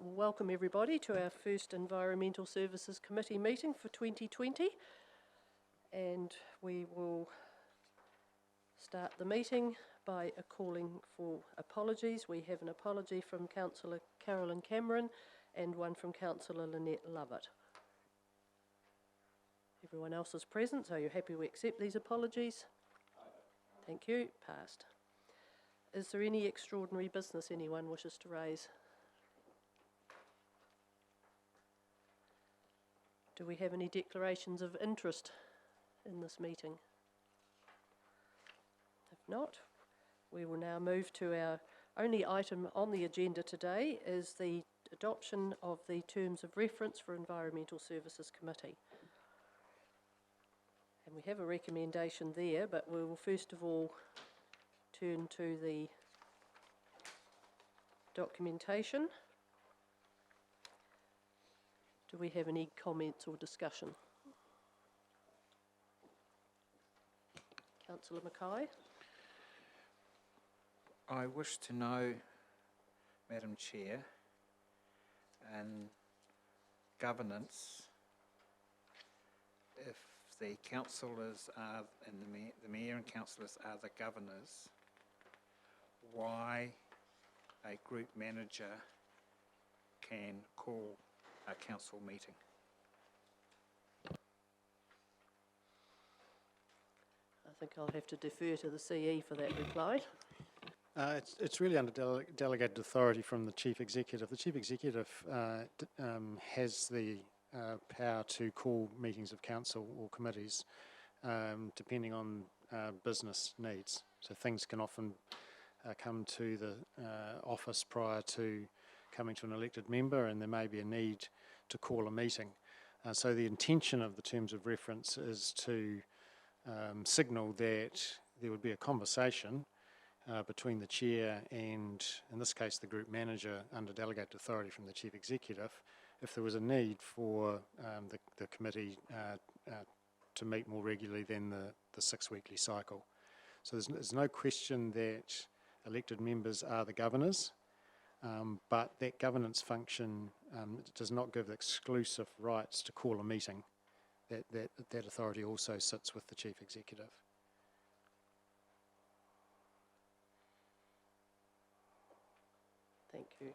Welcome everybody to our first Environmental Services Committee meeting for 2020, and we will start the meeting by calling for apologies. We have an apology from Councillor Carolyn Cameron and one from Councillor Lynette Lovett. Everyone else is present, so you're happy we accept these apologies? Thank you. Passed. Is there any extraordinary business anyone wishes to raise? Do we have any declarations of interest in this meeting? If not, we will now move to our only item on the agenda today is the adoption of the terms of reference for Environmental Services Committee. And we have a recommendation there, but we will first of all turn to the documentation. Do we have any comments or discussion? Councillor Mackay. I wish to know, Madam Chair, and governance, if the councillors are, and the mayor and councillors are the governors, why a group manager can call a council meeting. I think I'll have to defer to the CE for that reply. It's really under delegated authority from the Chief Executive. The Chief Executive has the power to call meetings of council or committees depending on business needs. So things can often come to the office prior to coming to an elected member, and there may be a need to call a meeting. So the intention of the terms of reference is to signal that there would be a conversation between the chair and, in this case, the group manager under delegated authority from the chief executive, if there was a need for the committee to meet more regularly than the 6 weekly cycle. So there's no question that elected members are the governors, but that governance function does not give exclusive rights to call a meeting. That authority also sits with the chief executive. Thank you.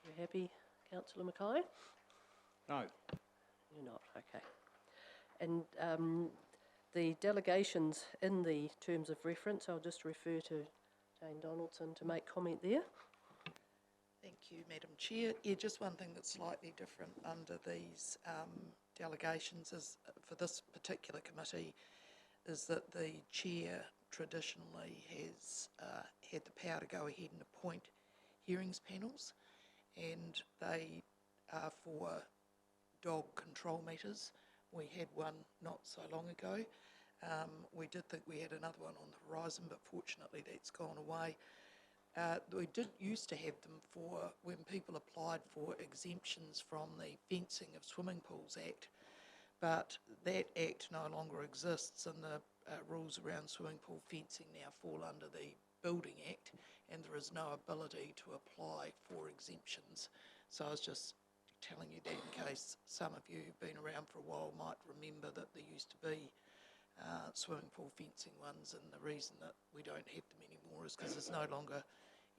You happy, Councillor Mackay? No. You're not, okay. And the delegations in the terms of reference, I'll just refer to Jane Donaldson to make comment there. Thank you, Madam Chair. Yeah, just one thing that's slightly different under these delegations is, for this particular committee, is that the chair traditionally has had the power to go ahead and appoint hearings panels, and they are for dog control matters. We had one not so long ago. We did think we had another one on the horizon, but fortunately that's gone away. We did used to have them for when people applied for exemptions from the Fencing of Swimming Pools Act, but that act no longer exists, and the rules around swimming pool fencing now fall under the Building Act, and there is no ability to apply for exemptions. So I was just telling you that in case some of you who've been around for a while might remember that there used to be swimming pool fencing ones, and the reason that we don't have them anymore is because there's no longer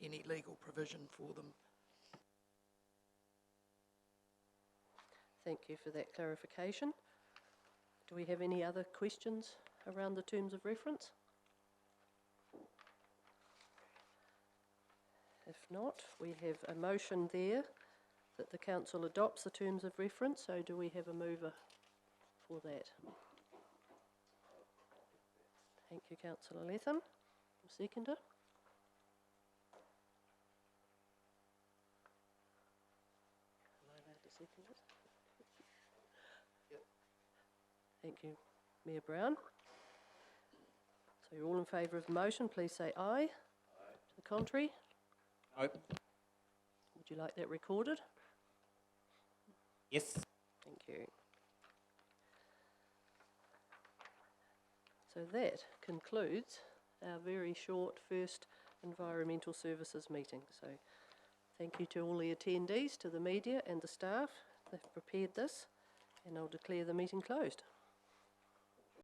any legal provision for them. Thank you for that clarification. Do we have any other questions around the terms of reference? If not, we have a motion there that the council adopts the terms of reference, so do we have a mover for that? Thank you, Councillor Latham. Seconder? Am I allowed to second it? Yep. Thank you, Mayor Brown. So you're all in favour of the motion, please say aye. Aye. To the contrary? No. Would you like that recorded? Yes. Thank you. So that concludes our very short first Environmental Services meeting. So Thank you to all the attendees, to the media and the staff that prepared this, and I'll declare the meeting closed.